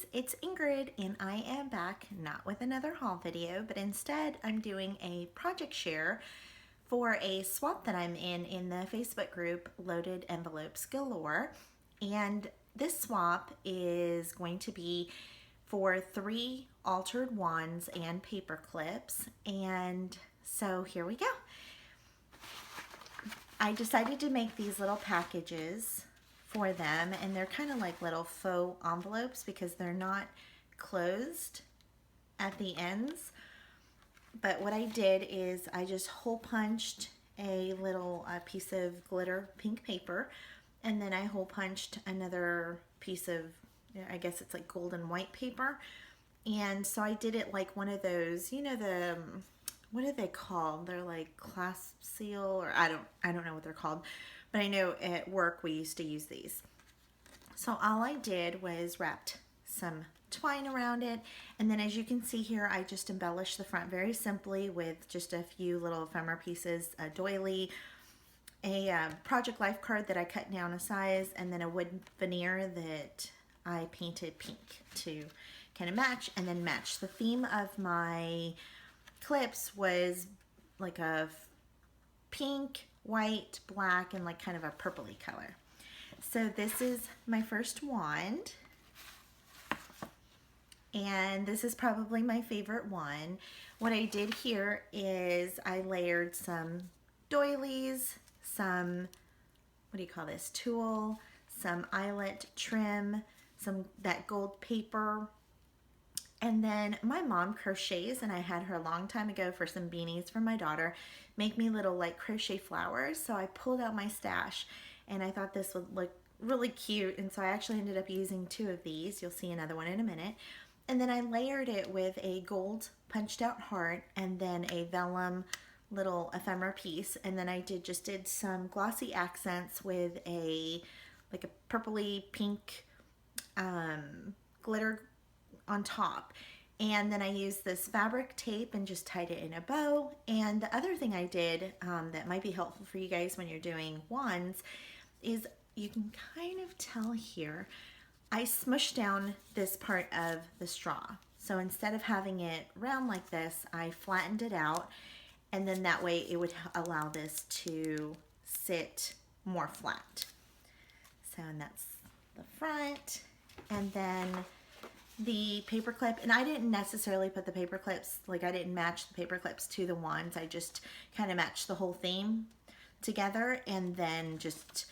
guys, it's Ingrid and I am back not with another haul video, but instead I'm doing a project share for a swap that I'm in the Facebook group Loaded Envelopes Galore. And this swap is going to be for 3 altered wands and paper clips. And so here we go. I decided to make these little packages for them, and they're kind of like little faux envelopes because they're not closed at the ends. But what I did is I just hole punched a little piece of glitter pink paper, and then I hole punched another piece of, I guess it's like golden white paper. And so I did it like one of those, you know, the what are they called? They're like clasp seal, or I don't know what they're called, but I know at work we used to use these. So all I did was wrapped some twine around it, and then as you can see here, I just embellished the front very simply with just a few little ephemera pieces, a doily, a project life card that I cut down a size, and then a wood veneer that I painted pink to kind of match and then match. The theme of my clips was like a pink, white, black, and like kind of a purpley color. So this is my first wand, and this is probably my favorite one. What I did here is I layered some doilies, some, what do you call this, tulle, some eyelet trim, some that gold paper. And then my mom crochets, and I had her a long time ago for some beanies for my daughter, make me little like crochet flowers. So I pulled out my stash and I thought this would look really cute. And so I actually ended up using 2 of these. You'll see another one in a minute. And then I layered it with a gold punched out heart and then a vellum little ephemera piece. And then I just did some glossy accents with a like a purpley pink glitter on top. And then I used this fabric tape and just tied it in a bow. And the other thing I did that might be helpful for you guys when you're doing wands is you can kind of tell here, I smushed down this part of the straw. So instead of having it round like this, I flattened it out, and then that way it would allow this to sit more flat. So, and that's the front. And then the paper clip, and I didn't necessarily put the paper clips, like I didn't match the paper clips to the wands. I just kind of matched the whole theme together, and then just,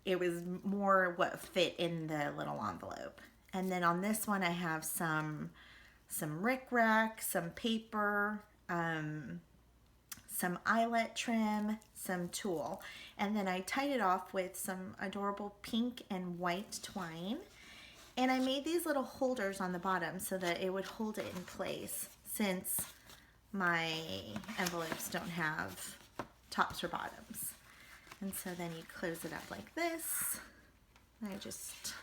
it was more what fit in the little envelope. And then on this one, I have some rickrack, some paper, some eyelet trim, some tulle. And then I tied it off with some adorable pink and white twine. And I made these little holders on the bottom so that it would hold it in place, since my envelopes don't have tops or bottoms. And so then you close it up like this. I just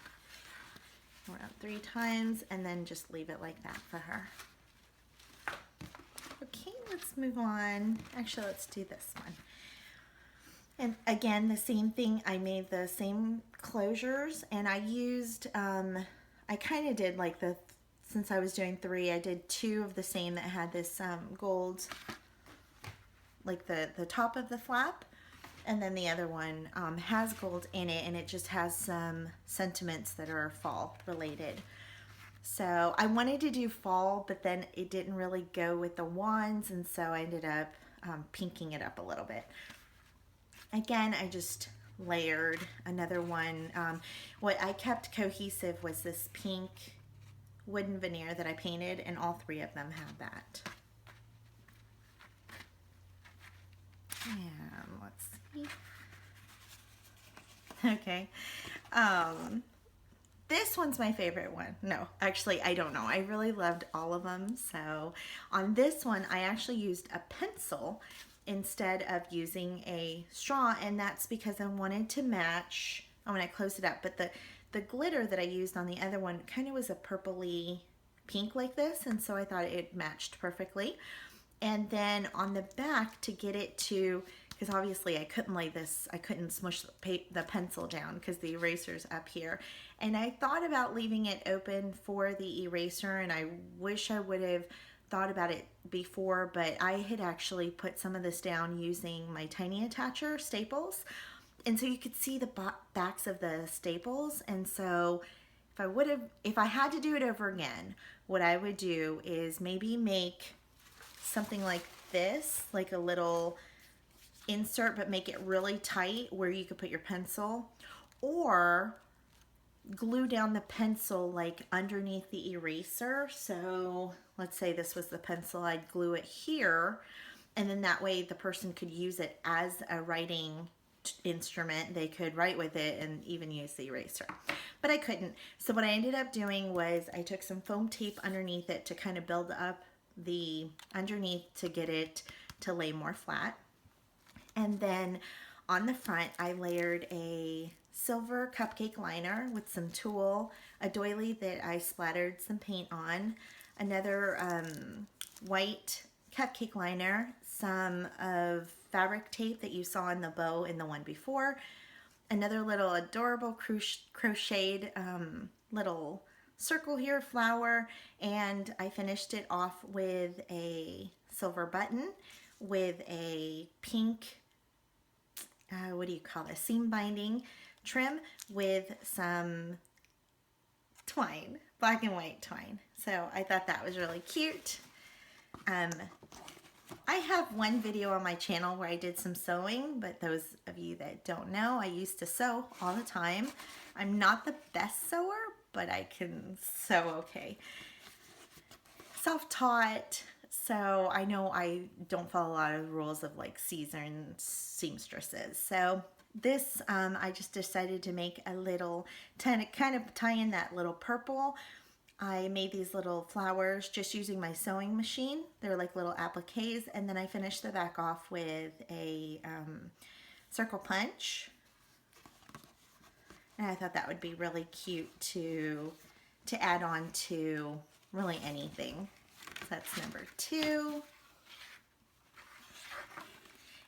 around 3 times and then just leave it like that for her. Okay, let's move on. Actually, let's do this one. And again, the same thing, I made the same closures, and I used, I kind of did like since I was doing 3, I did 2 of the same that had this gold, like the top of the flap, and then the other one has gold in it, and it just has some sentiments that are fall related. So I wanted to do fall, but then it didn't really go with the wands, and so I ended up pinking it up a little bit. Again, I just layered another one. What I kept cohesive was this pink wooden veneer that I painted, and all 3 of them had that. And let's see. Okay. This one's my favorite one. No, actually, I don't know. I really loved all of them. So on this one, I actually used a pencil instead of using a straw, and that's because I wanted to match, when I closed it up, but the glitter that I used on the other one kind of was a purpley pink like this, and so I thought it matched perfectly. And then on the back, to get it to because obviously I couldn't lay this, I couldn't smush the pencil down because the eraser's up here. And I thought about leaving it open for the eraser, and I wish I would have thought about it before, but I had actually put some of this down using my tiny attacher staples. And so you could see the backs of the staples. And so if I had to do it over again, what I would do is maybe make something like this, like a little insert, but make it really tight where you could put your pencil, or glue down the pencil like underneath the eraser. So let's say this was the pencil, I'd glue it here, and then that way the person could use it as a writing instrument. They could write with it and even use the eraser, but I couldn't. So what I ended up doing was I took some foam tape underneath it to kind of build up the underneath to get it to lay more flat. And then on the front I layered a silver cupcake liner with some tulle, a doily that I splattered some paint on, another white cupcake liner, some of fabric tape that you saw in the bow in the one before, another little adorable crocheted little circle here, flower, and I finished it off with a silver button with a pink, what do you call this, seam binding trim with some twine, black and white twine. So I thought that was really cute. I have one video on my channel where I did some sewing, but those of you that don't know, I used to sew all the time. I'm not the best sewer, but I can sew okay. Self-taught, so I know I don't follow a lot of the rules of like seasoned seamstresses. So this, I just decided to make a little, kind of tie in that little purple. I made these little flowers just using my sewing machine. They're like little appliques, and then I finished the back off with a circle punch. And I thought that would be really cute to add on to really anything. So that's number 2.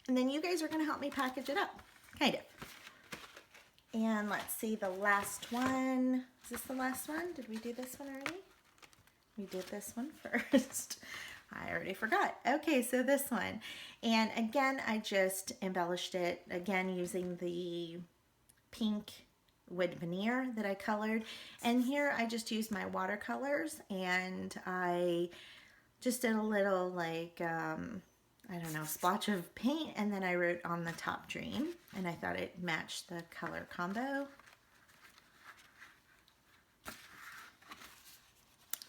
And then you guys are going to help me package it up, kind of. And let's see, the last one. Is this the last one? Did we do this one already? We did this one first. I already forgot. Okay, so this one. And again, I just embellished it, again, using the pink wood veneer that I colored. And here I just used my watercolors, and I just did a little like, I don't know, splotch of paint, and then I wrote on the top dream, and I thought it matched the color combo.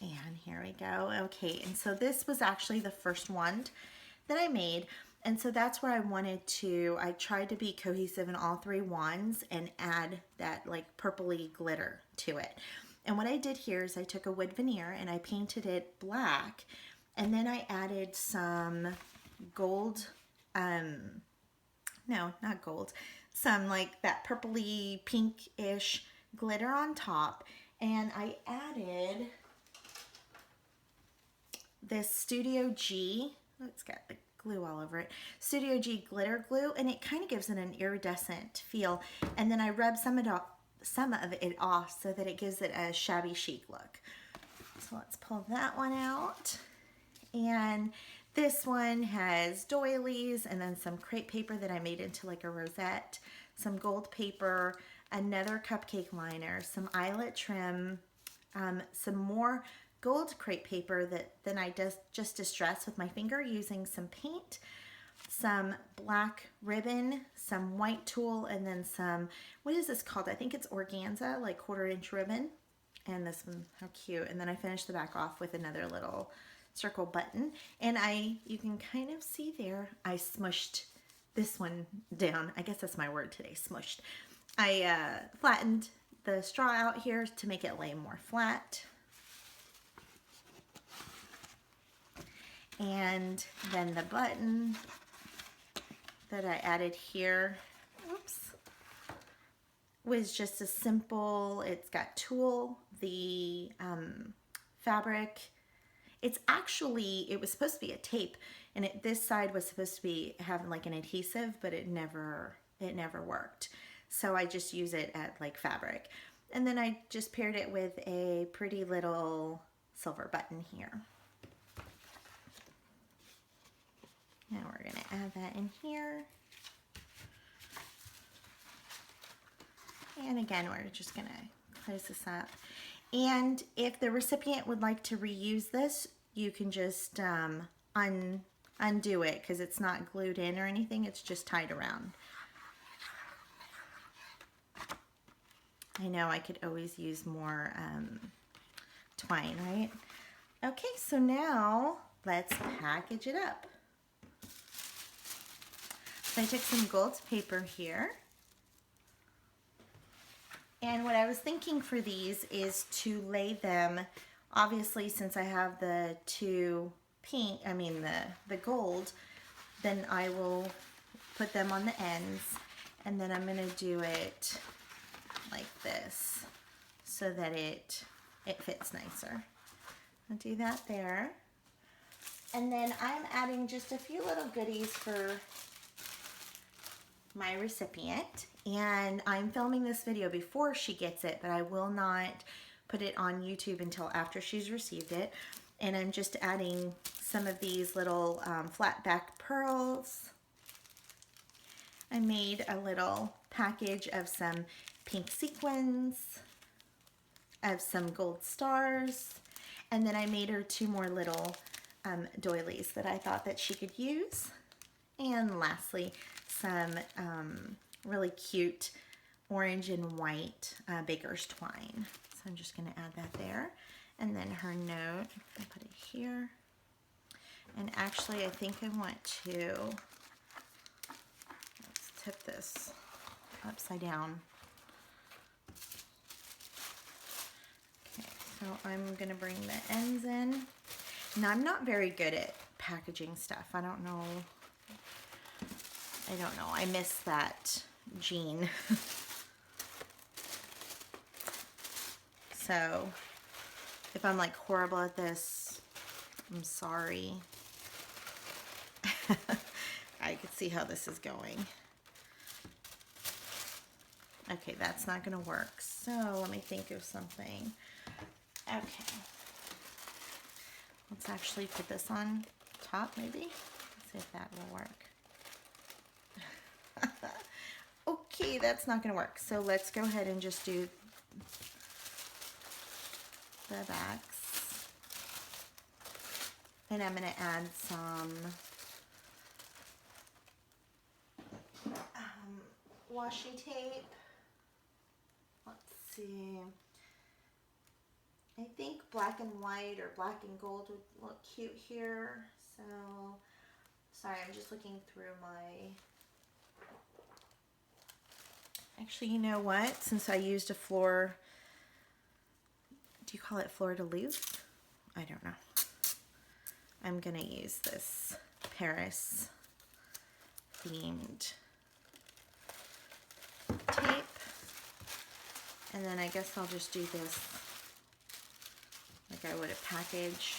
And here we go. Okay, and so this was actually the first one that I made, and so that's where I wanted to, I tried to be cohesive in all 3 wands and add that like purpley glitter to it. And what I did here is I took a wood veneer and I painted it black, and then I added some gold, no, not gold, some like that purpley pinkish glitter on top, and I added this Studio G, oh, it's got the glue all over it, Studio G glitter glue, and it kind of gives it an iridescent feel, and then I rubbed some of it off so that it gives it a shabby chic look. So let's pull that one out. And this one has doilies, and then some crepe paper that I made into like a rosette, some gold paper, another cupcake liner, some eyelet trim, some more gold crepe paper that then I just distressed with my finger using some paint, some black ribbon, some white tulle, and then some, what is this called? I think it's organza, like 1/4 inch ribbon. And this one, how cute. And then I finished the back off with another little circle button, and you can kind of see there, I smushed this one down. I guess that's my word today, smushed. I flattened the straw out here to make it lay more flat. And then the button that I added here, oops, was just a simple, it's got tulle, the fabric. It's actually, it was supposed to be a tape, and this side was supposed to be having like an adhesive, but it never worked. So I just use it at like fabric. And then I just paired it with a pretty little silver button here. Now we're gonna add that in here. And again, we're just gonna close this up. And if the recipient would like to reuse this, you can just undo it, because it's not glued in or anything, it's just tied around. I know I could always use more twine, right? Okay, so now let's package it up. So I took some gold paper here. And what I was thinking for these is to lay them, obviously since I have the two pink, the gold, then I will put them on the ends, and then I'm gonna do it like this so that it fits nicer. I'll do that there. And then I'm adding just a few little goodies for my recipient, and I'm filming this video before she gets it, but I will not put it on YouTube until after she's received it. And I'm just adding some of these little flat back pearls. I made a little package of some pink sequins, of some gold stars, and then I made her two more little doilies that I thought that she could use. And lastly, some really cute orange and white baker's twine. So I'm just gonna add that there. And then her note, I put it here. And actually I think I want to, let's tip this upside down. Okay, so I'm gonna bring the ends in. Now I'm not very good at packaging stuff. I don't know. I miss that gene. So if I'm like horrible at this, I'm sorry. I could see how this is going. Okay, that's not gonna work. So let me think of something. Okay. Let's actually put this on top maybe. Let's see if that will work. Okay, that's not gonna work. So let's go ahead and just do the backs. And I'm gonna add some washi tape. Let's see. I think black and white or black and gold would look cute here. So, sorry, I'm just looking through my... Actually, you know what? Since I used a fleur, do you call it fleur de lis? I don't know. I'm gonna use this Paris themed tape. And then I guess I'll just do this like I would a package.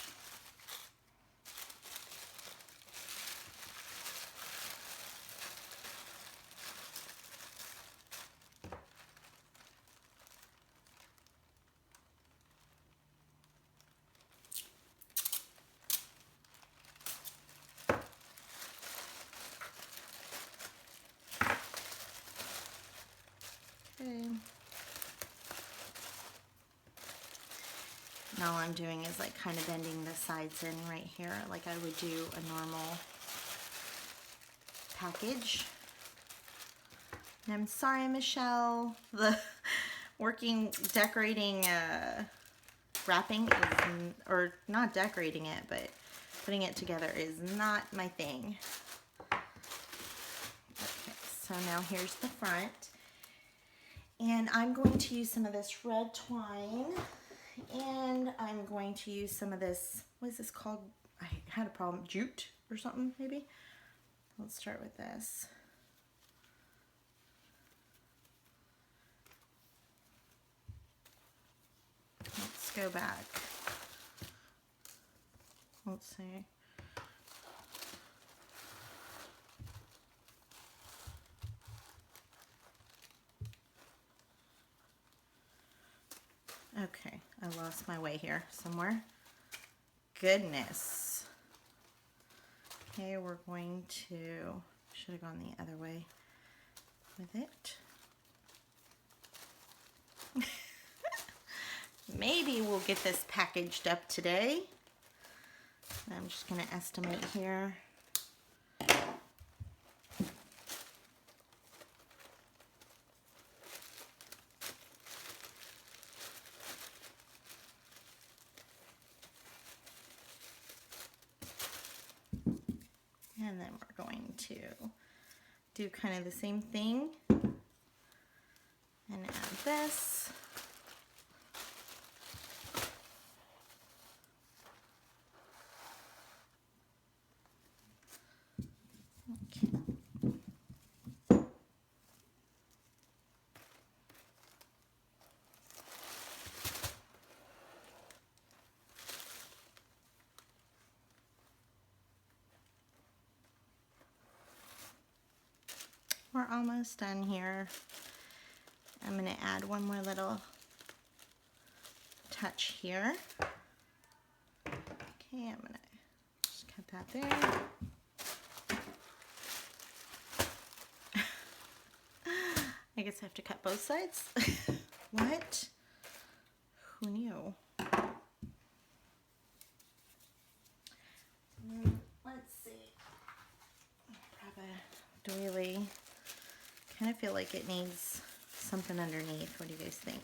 Okay. Now all I'm doing is like kind of bending the sides in right here like I would do a normal package. And I'm sorry, Michelle, the decorating, wrapping, is, or not decorating it, but putting it together is not my thing. Okay, so now here's the front. And I'm going to use some of this red twine, and I'm going to use some of this, what is this called? I had a problem, jute or something maybe? Let's start with this. Let's go back. Let's see. Okay, I lost my way here somewhere. Goodness. Okay, we're going to, should have gone the other way with it. Maybe we'll get this packaged up today. I'm just going to estimate here. And then we're going to do kind of the same thing and add this. Okay. We're almost done here. I'm going to add one more little touch here. Okay, I'm going to just cut that there. I guess I have to cut both sides. What? Who knew? Let's see. Grab a doily. Kind of feel like it needs something underneath. What do you guys think?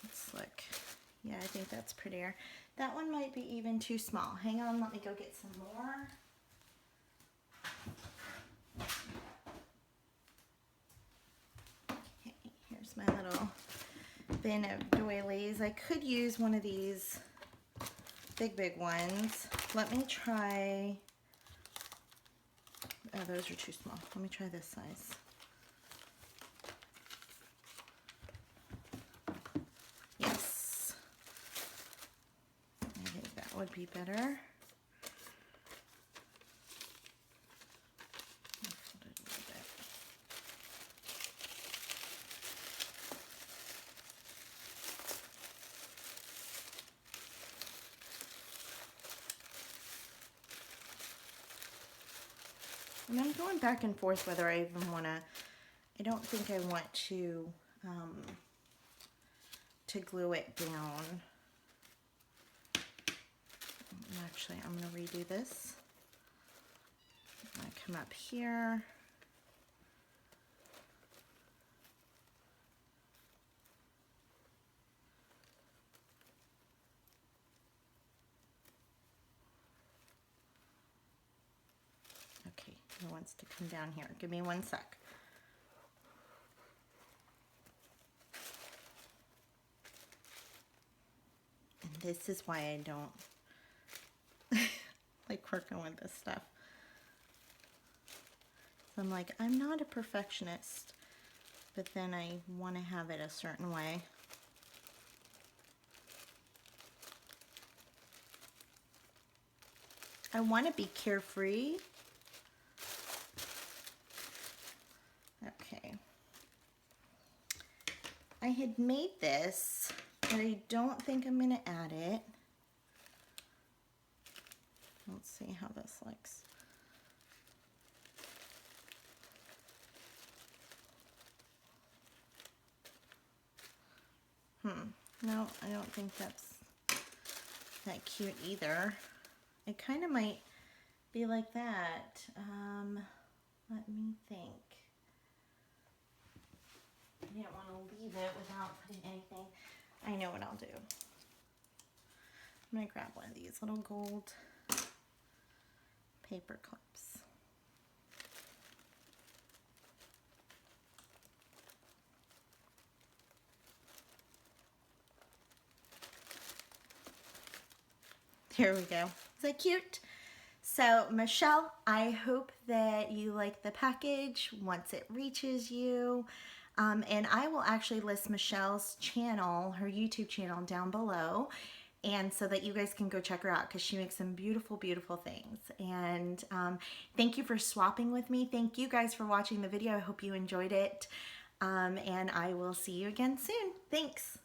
Let's look. Yeah, I think that's prettier. That one might be even too small. Hang on, let me go get some more. Okay, here's my little bin of doilies. I could use one of these big ones. Let me try. Oh, those are too small. Let me try this size. Yes. I think that would be better. And I'm going back and forth whether I even want to, I don't think I want to glue it down. Actually, I'm going to redo this. I'm going to come up here. Okay, it wants to come down here. Give me one sec. And this is why I don't like working with this stuff. So I'm like, I'm not a perfectionist, but then I want to have it a certain way. I want to be carefree. Okay. I had made this, but I don't think I'm going to add it. Let's see how this looks. No, I don't think that's that cute either. It kind of might be like that. Let me think. I didn't want to leave it without putting anything. I know what I'll do. I'm going to grab one of these little gold paper clips. There we go. Is that cute? So Michelle, I hope that you like the package once it reaches you. And I will actually list Michelle's channel, her YouTube channel, down below. and so that you guys can go check her out because she makes some beautiful, beautiful things. And thank you for swapping with me. Thank you guys for watching the video. I hope you enjoyed it. And I will see you again soon. Thanks.